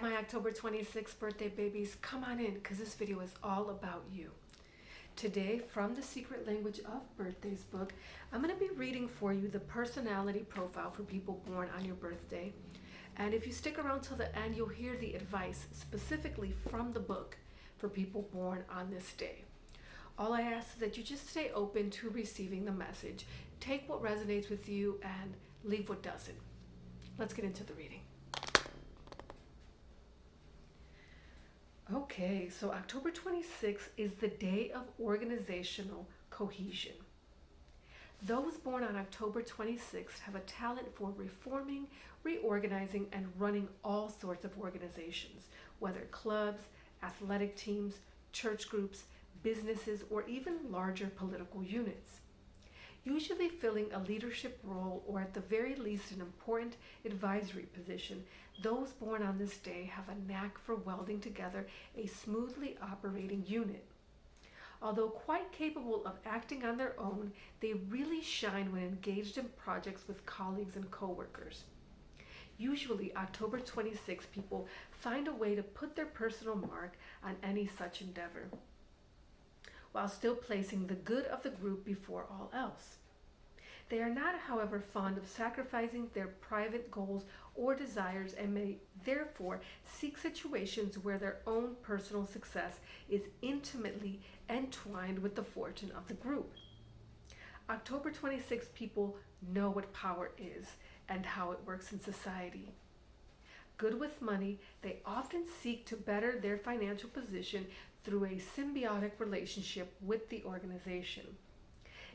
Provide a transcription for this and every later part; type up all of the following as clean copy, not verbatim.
my October 26th birthday babies, come on in because this video is all about you. Today, from the Secret Language of Birthdays book, I'm going to be reading for you the personality profile for people born on your birthday. And if you stick around till the end, you'll hear the advice specifically from the book for people born on this day. All I ask is that you just stay open to receiving the message. Take what resonates with you and leave what doesn't. Let's get into the reading. Okay, so October 26th is the day of organizational cohesion. Those born on October 26th have a talent for reforming, reorganizing, and running all sorts of organizations, whether clubs, athletic teams, church groups, businesses, or even larger political units. Usually filling a leadership role or at the very least an important advisory position, those born on this day have a knack for welding together a smoothly operating unit. Although quite capable of acting on their own, they really shine when engaged in projects with colleagues and coworkers. Usually, October 26 people find a way to put their personal mark on any such endeavor, while still placing the good of the group before all else. They are not, however, fond of sacrificing their private goals or desires and may therefore seek situations where their own personal success is intimately entwined with the fortune of the group. October 26 people know what power is and how it works in society. Good with money, they often seek to better their financial position through a symbiotic relationship with the organization.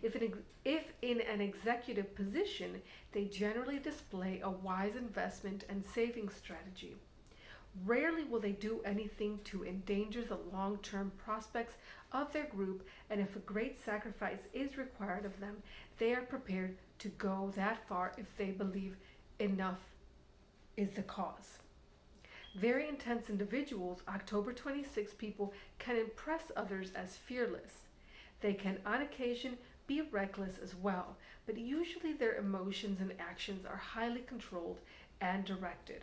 If in an executive position, they generally display a wise investment and saving strategy. Rarely will they do anything to endanger the long-term prospects of their group, and if a great sacrifice is required of them, they are prepared to go that far if they believe enough is the cause. Very intense individuals, October 26 people can impress others as fearless. They can on occasion be reckless as well, but usually their emotions and actions are highly controlled and directed.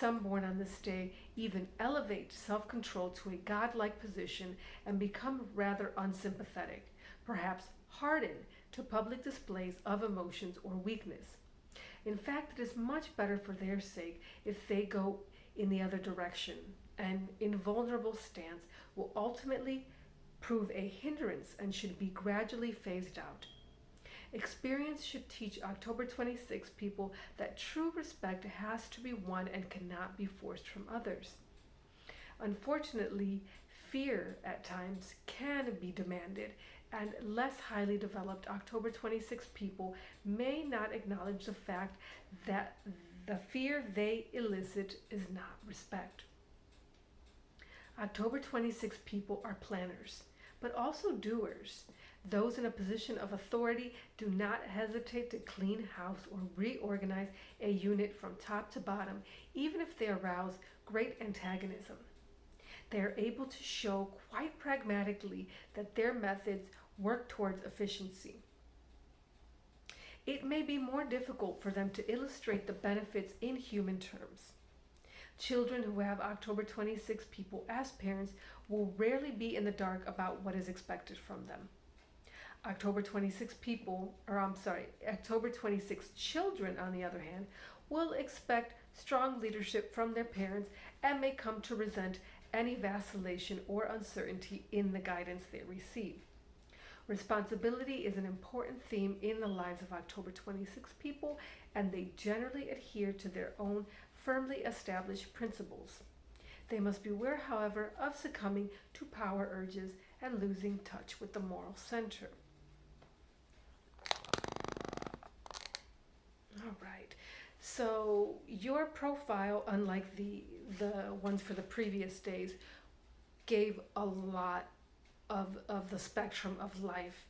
Some born on this day even elevate self-control to a godlike position and become rather unsympathetic, perhaps hardened to public displays of emotions or weakness. In fact, it is much better for their sake if they go in the other direction. An invulnerable stance will ultimately prove a hindrance and should be gradually phased out. Experience should teach October 26 people that true respect has to be won and cannot be forced from others. Unfortunately, fear at times can be demanded, and less highly developed October 26 people may not acknowledge the fact that the fear they elicit is not respect. October 26 people are planners, but also doers. Those in a position of authority do not hesitate to clean house or reorganize a unit from top to bottom, even if they arouse great antagonism. They are able to show quite pragmatically that their methods work towards efficiency. It may be more difficult for them to illustrate the benefits in human terms. Children who have October 26 people as parents will rarely be in the dark about what is expected from them. October 26 children, on the other hand, will expect strong leadership from their parents and may come to resent any vacillation or uncertainty in the guidance they receive. Responsibility is an important theme in the lives of October 26 people, and they generally adhere to their own firmly established principles. They must beware, however, of succumbing to power urges and losing touch with the moral center. All right, so your profile, unlike the ones for the previous days, gave a lot of the spectrum of life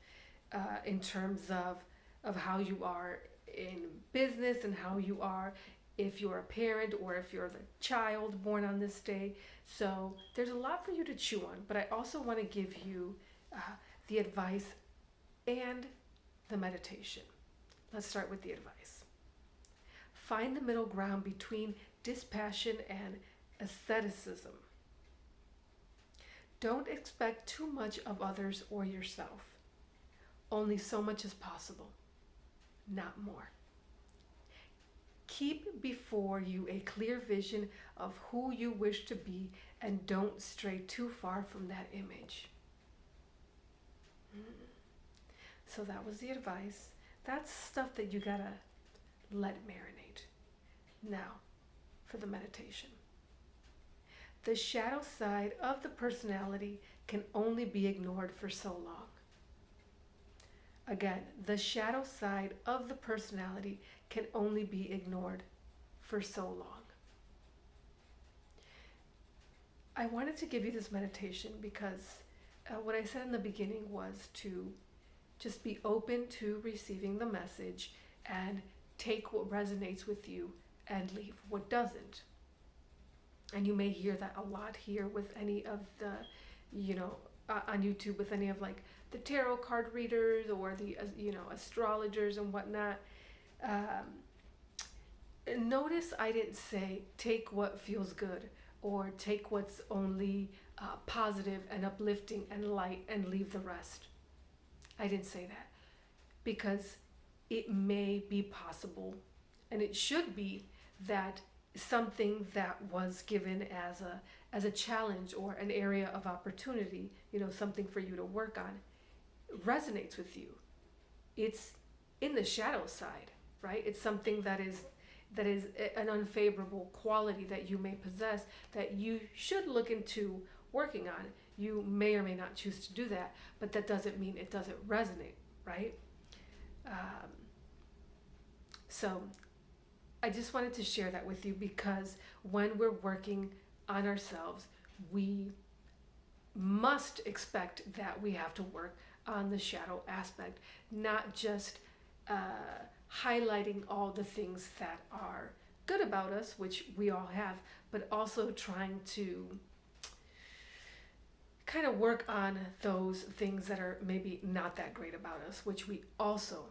in terms of how you are in business and how you are if you're a parent or if you're the child born on this day. So there's a lot for you to chew on, but I also want to give you the advice and the meditation. Let's start with the advice. Find the middle ground between dispassion and asceticism. Don't expect too much of others or yourself. Only so much as possible, not more. Keep before you a clear vision of who you wish to be and don't stray too far from that image. So that was the advice. That's stuff that you gotta let marinate. Now, for the meditation. The shadow side of the personality can only be ignored for so long. Again, the shadow side of the personality can only be ignored for so long. I wanted to give you this meditation because what I said in the beginning was to just be open to receiving the message and take what resonates with you and leave what doesn't. And you may hear that a lot here with any of the, on YouTube with any of like the tarot card readers or the, astrologers and whatnot. Notice I didn't say take what feels good or take what's only positive and uplifting and light and leave the rest. I didn't say that because it may be possible, and it should be, that something that was given as a challenge or an area of opportunity, something for you to work on, resonates with you. It's in the shadow side, right? It's something that is an unfavorable quality that you may possess that you should look into working on. You may or may not choose to do that, but that doesn't mean it doesn't resonate, right? So I just wanted to share that with you because when we're working on ourselves, we must expect that we have to work on the shadow aspect, not just highlighting all the things that are good about us, which we all have, but also trying to kind of work on those things that are maybe not that great about us, which we also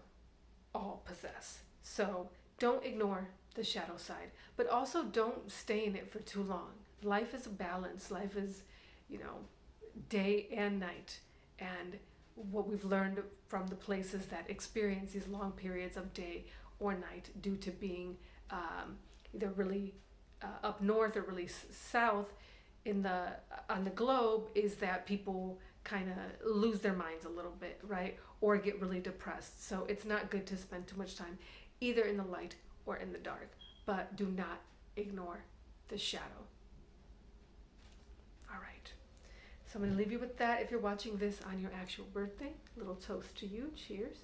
all possess. So don't ignore the shadow side, but also don't stay in it for too long. Life is a balance. Life is, day and night. And what we've learned from the places that experience these long periods of day or night due to being either really up north or really south on the globe is that people kind of lose their minds a little bit, right? Or get really depressed. So it's not good to spend too much time either in the light or in the dark, but do not ignore the shadow. All right. So I'm going to leave you with that. If you're watching this on your actual birthday, little toast to you. Cheers.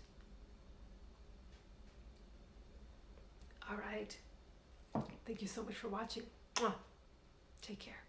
All right. Thank you so much for watching. Mwah. Take care.